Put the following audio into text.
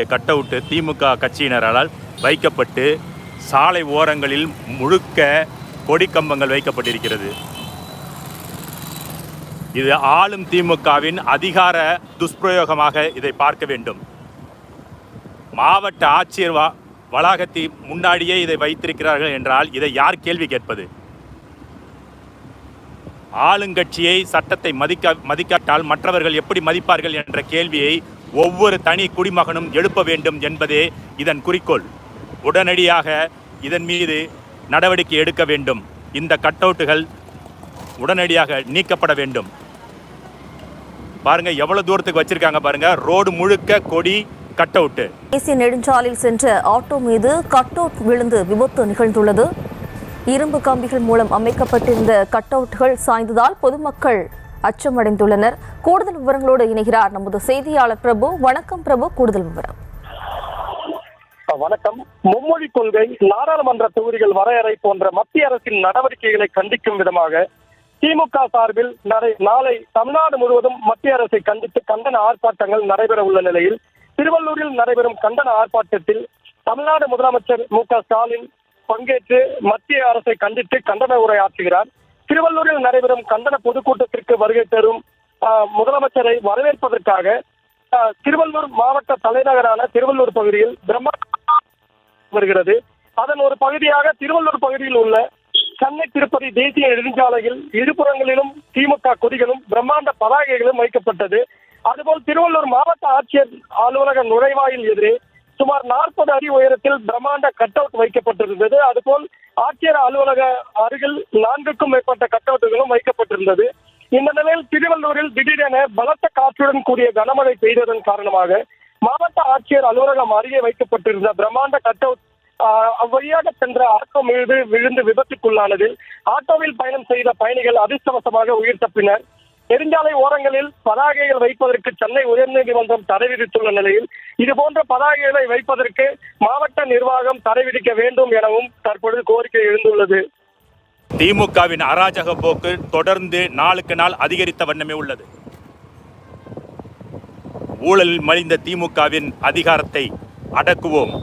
Cut out திமுக கட்சியினரால் வைக்கப்பட்டு சாலை ஓரங்களில் முழுக்க கொடி கம்பங்கள் வைக்கப்பட்டிருக்கிறது. இது ஆளும் திமுகவின் அதிகார துஷ்பிரயோகமாக இதை பார்க்க வேண்டும். மாவட்ட ஆட்சியர் வளாகத்தின் முன்னாடியே இதை வைத்திருக்கிறார்கள் என்றால் இதை யார் கேள்வி கேட்பது? ஆளுங்கட்சியை சட்டத்தை மதிக்காட்டால் மற்றவர்கள் எப்படி மதிப்பார்கள் என்ற கேள்வியை ஒவ்வொரு தனி குடிமகனும் எழுப்ப வேண்டும் என்பதே இதன் குறிக்கோள். உடனடியாக இதன் மீது நடவடிக்கை எடுக்க வேண்டும். இந்த கட் அவுட்டுகள் உடனடியாக நீக்கப்பட வேண்டும். பாருங்க எவ்வளவு தூரத்துக்கு வச்சிருக்காங்க பாருங்க. ரோடு முழுக்க கொடி கட் அவுட்டு. தேசிய நெடுஞ்சாலையில் சென்ற ஆட்டோ மீது கட் அவுட் விழுந்து விபத்து நிகழ்ந்துள்ளது. இரும்பு கம்பிகள் மூலம் அமைக்கப்பட்டிருந்த கட் அவுட்டுகள் சாய்ந்ததால் பொதுமக்கள் அச்சமடைந்துள்ளனர். கூடுதல் விவரங்களோடு இணைகிறார் நமது செய்தியாளர் பிரபு. வணக்கம் பிரபு, கூடுதல் விவரம். வணக்கம். மும்மொழி கொள்கை, நாடாளுமன்ற தொகுதிகள் வரையறை போன்ற மத்திய அரசின் நடவடிக்கைகளை கண்டிக்கும் விதமாக திமுக சார்பில் நாளை தமிழ்நாடு முழுவதும் மத்திய அரசை கண்டித்து கண்டன ஆர்ப்பாட்டங்கள் நடைபெற உள்ள நிலையில் திருவள்ளூரில் நடைபெறும் கண்டன ஆர்ப்பாட்டத்தில் தமிழ்நாடு முதலமைச்சர் மு.க.ஸ்டாலின் பங்கேற்று மத்திய அரசை கண்டித்து கண்டன உரை ஆற்றுகிறார். திருவள்ளூரில் நடைபெறும் கண்டன பொதுக்கூட்டத்திற்கு வருகை தரும் முதலமைச்சரை வரவேற்பதற்காக திருவள்ளூர் மாவட்ட தலைநகரான திருவள்ளூர் பகுதியில் வருகிறது. அதன் ஒரு பகுதியாக திருவள்ளூர் பகுதியில் உள்ள சென்னை திருப்பதி தேசிய நெடுஞ்சாலையில் இருபுறங்களிலும் திமுக கொடிகளும் பிரம்மாண்ட பதாகைகளும் வைக்கப்பட்டது. அதுபோல் திருவள்ளூர் மாவட்ட ஆட்சியர் அலுவலக நுழைவாயில் எதிரே சுமார் 40 அடி உயரத்தில் பிரம்மாண்ட கட் அவுட் வைக்கப்பட்டிருந்தது. அதுபோல் ஆட்சியர் அலுவலக அருகில் 4க்கும் மேற்பட்ட கட் அவுட்டுகளும் வைக்கப்பட்டிருந்தது. இந்த நிலையில் திருவள்ளூரில் திடீரென பலத்த காற்றுடன் கூடிய கனமழை பெய்ததன் காரணமாக மாவட்ட ஆட்சியர் அலுவலகம் அருகே வைக்கப்பட்டிருந்த பிரம்மாண்ட கட் அவுட் அவ்வழியாக சென்ற ஆட்டோ மீது விழுந்து விபத்துக்குள்ளானதில் ஆட்டோவில் பயணம் செய்த பயணிகள் அதிர்ஷ்டவசமாக உயிர் தப்பினர். நெடுஞ்சாலை ஓரங்களில் பதாகைகள் வைப்பதற்கு சென்னை உயர்நீதிமன்றம் தடை விதித்துள்ள நிலையில் இதுபோன்ற பதாகைகளை வைப்பதற்கு மாவட்ட நிர்வாகம் தடை விதிக்க வேண்டும் எனவும் தற்பொழுது கோரிக்கை எழுந்துள்ளது. திமுகவின் அராஜக போக்கு தொடர்ந்து நாளுக்கு நாள் அதிகரித்த வண்ணமே உள்ளது. ஊழலில் மலிந்த திமுகவின் அதிகாரத்தை அடக்குவோம்.